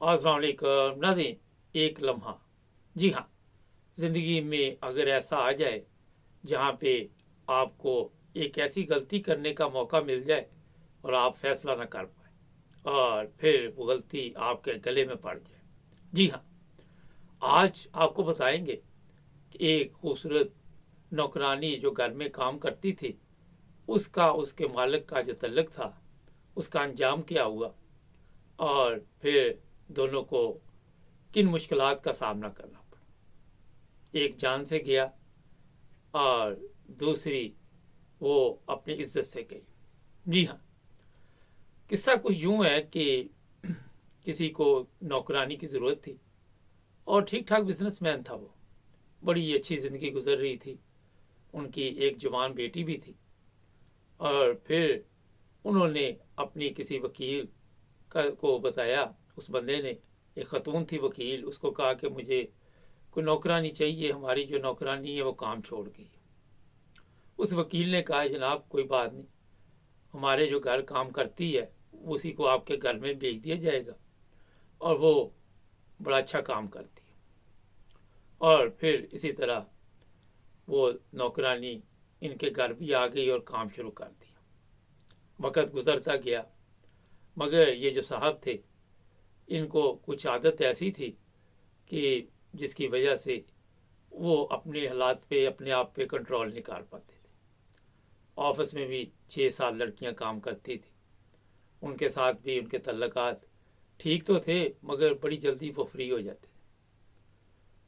अस्सलाम वालेकुम नाज़रीन। एक लम्हा, जी हाँ, ज़िंदगी में अगर ऐसा आ जाए जहाँ पे आपको एक ऐसी गलती करने का मौका मिल जाए और आप फैसला ना कर पाए और फिर वो गलती आपके गले में पड़ जाए। जी हाँ, आज आपको बताएंगे कि एक खूबसूरत नौकरानी जो घर में काम करती थी, उसका उसके मालिक का जो तल्लक था, उसका अंजाम क्या हुआ और फिर दोनों को किन मुश्किलात का सामना करना पड़ा। एक जान से गया और दूसरी वो अपनी इज्जत से गई। जी हाँ, किस्सा कुछ यूं है कि किसी को नौकरानी की ज़रूरत थी और ठीक ठाक बिजनेसमैन था वो। बड़ी अच्छी ज़िंदगी गुजर रही थी। उनकी एक जवान बेटी भी थी और फिर उन्होंने अपनी किसी वकील को बताया। उस बंदे ने, एक खतून थी वकील, उसको कहा कि मुझे कोई नौकरानी चाहिए, हमारी जो नौकरानी है वो काम छोड़ गई। उस वकील ने कहा, जनाब कोई बात नहीं, हमारे जो घर काम करती है उसी को आपके घर में भेज दिया जाएगा और वो बड़ा अच्छा काम करती है। और फिर इसी तरह वो नौकरानी इनके घर भी आ गई और काम शुरू कर दिया। वक़्त गुजरता गया, मगर ये जो साहब थे, इनको कुछ आदत ऐसी थी कि जिसकी वजह से वो अपने हालात पे, अपने आप पे कंट्रोल नहीं कर पाते थे। ऑफिस में भी 6-7 लड़कियां काम करती थी, उनके साथ भी उनके तल्लकात ठीक तो थे, मगर बड़ी जल्दी वो फ्री हो जाते थे।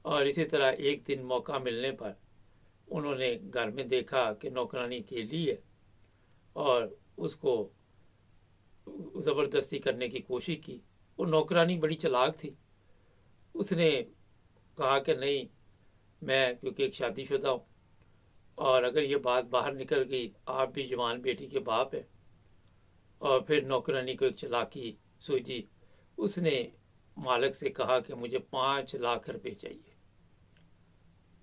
और इसी तरह एक दिन मौका मिलने पर उन्होंने घर में देखा कि नौकरानी अकेली है और उसको ज़बरदस्ती करने की कोशिश की। वो नौकरानी बड़ी चालाक थी। उसने कहा कि नहीं, मैं क्योंकि एक शादीशुदा हूँ और अगर ये बात बाहर निकल गई, आप भी जवान बेटी के बाप है। और फिर नौकरानी को एक चालाकी सूझी। उसने मालिक से कहा कि मुझे 5 लाख रुपए चाहिए।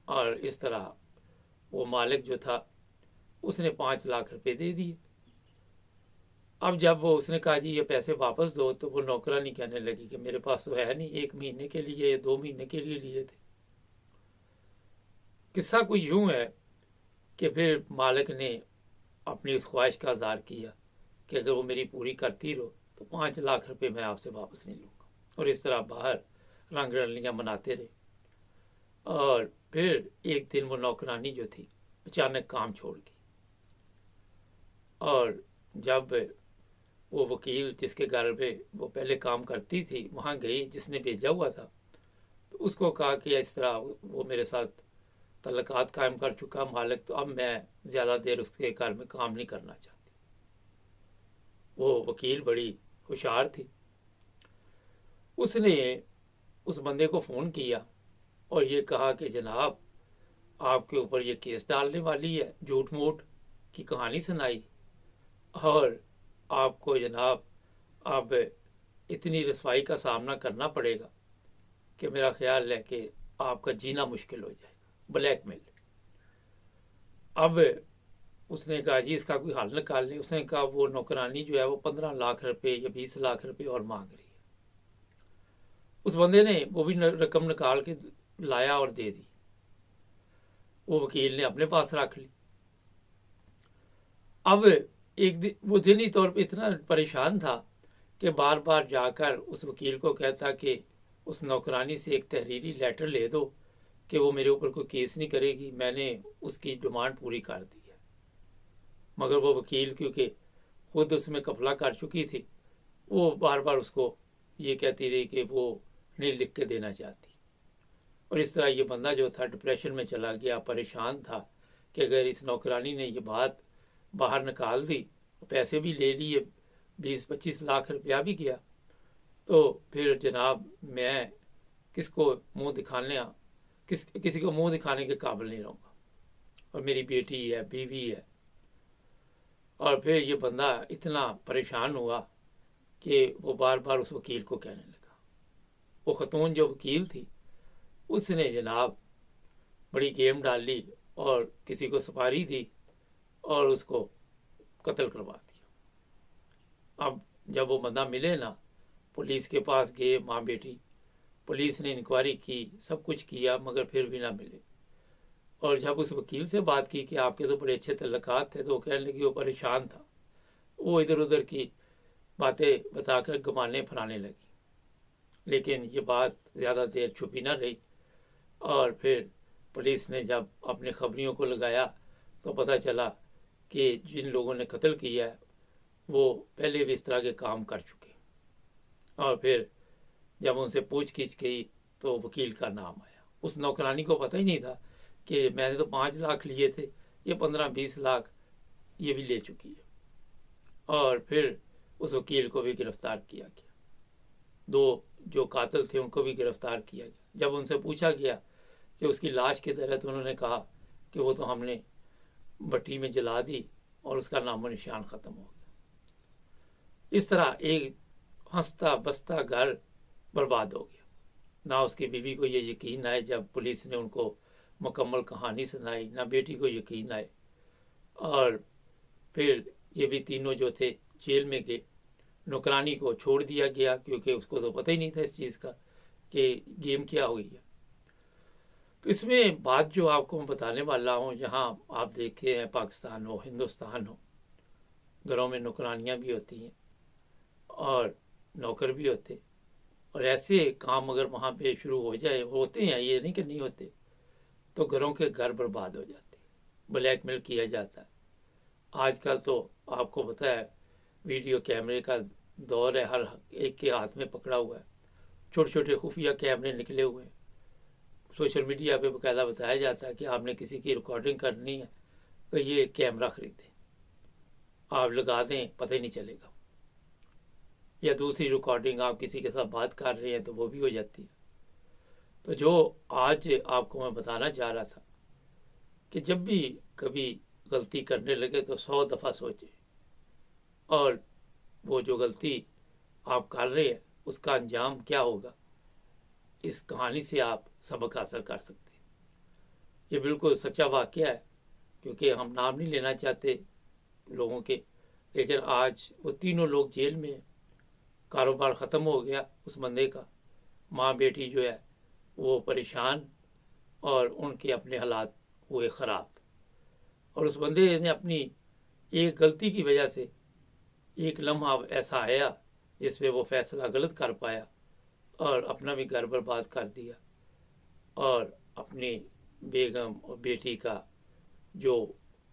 और इस तरह वो मालिक जो था, उसने 5 लाख रुपए दे दिए। अब जब वो उसने कहा जी ये पैसे वापस दो, तो वो नौकरानी कहने लगी कि मेरे पास तो है नहीं, 1 महीने के लिए या 2 महीने के लिए थे। किस्सा कुछ यूं है कि फिर मालिक ने अपनी उस ख्वाहिश का इजहार किया कि अगर वो मेरी पूरी करती रहो तो 5 लाख रुपए मैं आपसे वापस नहीं लूँगा। और इस तरह बाहर रंग रलियाँ मनाते रहे। और फिर एक दिन वो नौकरानी जो थी अचानक काम छोड़ गई। और जब वो वकील जिसके घर पे वो पहले काम करती थी वहाँ गई, जिसने भेजा हुआ था, तो उसको कहा कि इस तरह वो मेरे साथ तल्लकात कायम कर चुका मालिक, तो अब मैं ज़्यादा देर उसके घर में काम नहीं करना चाहती। वो वकील बड़ी होशियार थी। उसने उस बंदे को फ़ोन किया और ये कहा कि जनाब आपके ऊपर ये केस डालने वाली है, झूठ मूठ की कहानी सुनाई और आपको जनाब अब इतनी रसवाई का सामना करना पड़ेगा कि मेरा ख्याल है कि आपका जीना मुश्किल हो जाएगा। ब्लैकमेल। अब उसने कहा जी इसका कोई हल निकाल लें। उसने कहा वो नौकरानी जो है वो 15 लाख रुपए या 20 लाख रुपए और मांग रही है। उस बंदे ने वो भी रकम निकाल के लाया और दे दी। वो वकील ने अपने पास रख ली। अब एक दिन वो ज़हनी तौर पे इतना परेशान था कि बार बार जाकर उस वकील को कहता कि उस नौकरानी से एक तहरीरी लेटर ले दो कि वो मेरे ऊपर कोई केस नहीं करेगी, मैंने उसकी डिमांड पूरी कर दी है। मगर वो वकील क्योंकि खुद उसमें कफला कर चुकी थी, वो बार बार उसको ये कहती रही कि वो नहीं लिख के देना चाहती। और इस तरह ये बंदा जो था डिप्रेशन में चला गया, परेशान था कि अगर इस नौकरानी ने ये बात बाहर निकाल दी, पैसे भी ले लिए, 20-25 लाख रुपया भी गया, तो फिर जनाब मैं किसको मुंह दिखाने किसी को मुंह दिखाने के काबिल नहीं रहूँगा। और मेरी बेटी है, बीवी है। और फिर ये बंदा इतना परेशान हुआ कि वो बार बार उस वकील को कहने लगा। वो खतून जो वकील थी, उसने जनाब बड़ी गेम डाली और किसी को सुपारी दी और उसको कत्ल करवा दिया। अब जब वो बंदा मिले ना, पुलिस के पास गए माँ बेटी। पुलिस ने इंक्वायरी की, सब कुछ किया, मगर फिर भी ना मिले। और जब उस वकील से बात की कि आपके तो बड़े अच्छे तल्लुकात थे, तो वो कहने लगी वो परेशान था, वो इधर उधर की बातें बताकर घुमाने फराने लगी। लेकिन ये बात ज़्यादा देर छुपी ना रही, और फिर पुलिस ने जब अपने खबरियों को लगाया तो पता चला कि जिन लोगों ने कत्ल किया है वो पहले भी इस तरह के काम कर चुके। और फिर जब उनसे पूछगिछ की तो वकील का नाम आया। उस नौकरानी को पता ही नहीं था कि मैंने तो 5 लाख लिए थे, ये 15-20 लाख ये भी ले चुकी है। और फिर उस वकील को भी गिरफ्तार किया गया। 2 जो कातिल थे उनको भी गिरफ्तार किया गया। जब उनसे पूछा गया कि उसकी लाश किधर है तो उन्होंने कहा कि वो तो हमने भट्टी में जला दी और उसका नामो निशान ख़त्म हो गया। इस तरह एक हंसता बसता घर बर्बाद हो गया। ना उसकी बीवी को ये यकीन आए जब पुलिस ने उनको मुकम्मल कहानी सुनाई, ना बेटी को यकीन आए। और फिर ये भी तीनों जो थे जेल में गए। नौकरानी को छोड़ दिया गया क्योंकि उसको तो पता ही नहीं था इस चीज़ का कि गेम क्या हुई है। तो इसमें बात जो आपको मैं बताने वाला हूँ, यहाँ आप देखते हैं पाकिस्तान हो हिंदुस्तान हो, घरों में नौकरानियाँ भी होती हैं और नौकर भी होते, और ऐसे काम अगर वहाँ पे शुरू हो जाए, होते हैं, ये नहीं कि नहीं होते, तो घरों के घर बर्बाद हो जाते, ब्लैकमेल किया जाता है। आजकल तो आपको पता है वीडियो कैमरे का दौर है, हर एक के हाथ में पकड़ा हुआ है। छोटे छोटे खुफिया कैमरे निकले हुए हैं। सोशल मीडिया पे बकायदा बताया जाता है कि आपने किसी की रिकॉर्डिंग करनी है तो ये कैमरा खरीदें, आप लगा दें, पता ही नहीं चलेगा। या दूसरी रिकॉर्डिंग, आप किसी के साथ बात कर रहे हैं तो वो भी हो जाती है। तो जो आज आपको मैं बताना चाह रहा था कि जब भी कभी गलती करने लगे तो 100 दफ़ा सोचें, और वो जो गलती आप कर रहे हैं उसका अंजाम क्या होगा, इस कहानी से आप सबक हासिल कर सकते हैं। ये बिल्कुल सच्चा वाक़या है, क्योंकि हम नाम नहीं लेना चाहते लोगों के, लेकिन आज वो तीनों लोग जेल में हैं। कारोबार ख़त्म हो गया उस बंदे का, माँ बेटी जो है वो परेशान, और उनके अपने हालात हुए ख़राब। और उस बंदे ने अपनी एक गलती की वजह से एक लम्हा ऐसा आया जिसमें वो फैसला गलत कर पाया और अपना भी घर बर्बाद कर दिया, और अपनी बेगम और बेटी का जो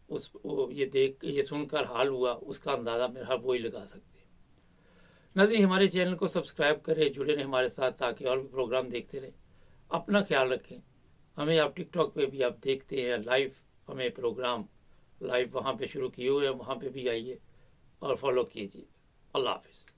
ये सुनकर हाल हुआ उसका अंदाज़ा मेरा हर वही लगा सकते हैं। नाज़रीन, हमारे चैनल को सब्सक्राइब करें, जुड़े रहें हमारे साथ ताकि और भी प्रोग्राम देखते रहें। अपना ख्याल रखें। हमें आप टिकटॉक पे भी आप देखते हैं लाइव, हमें प्रोग्राम लाइव वहाँ पे शुरू किए हुए हैं, वहाँ पे भी आइए और फॉलो कीजिए। अल्लाह हाफ़िज़।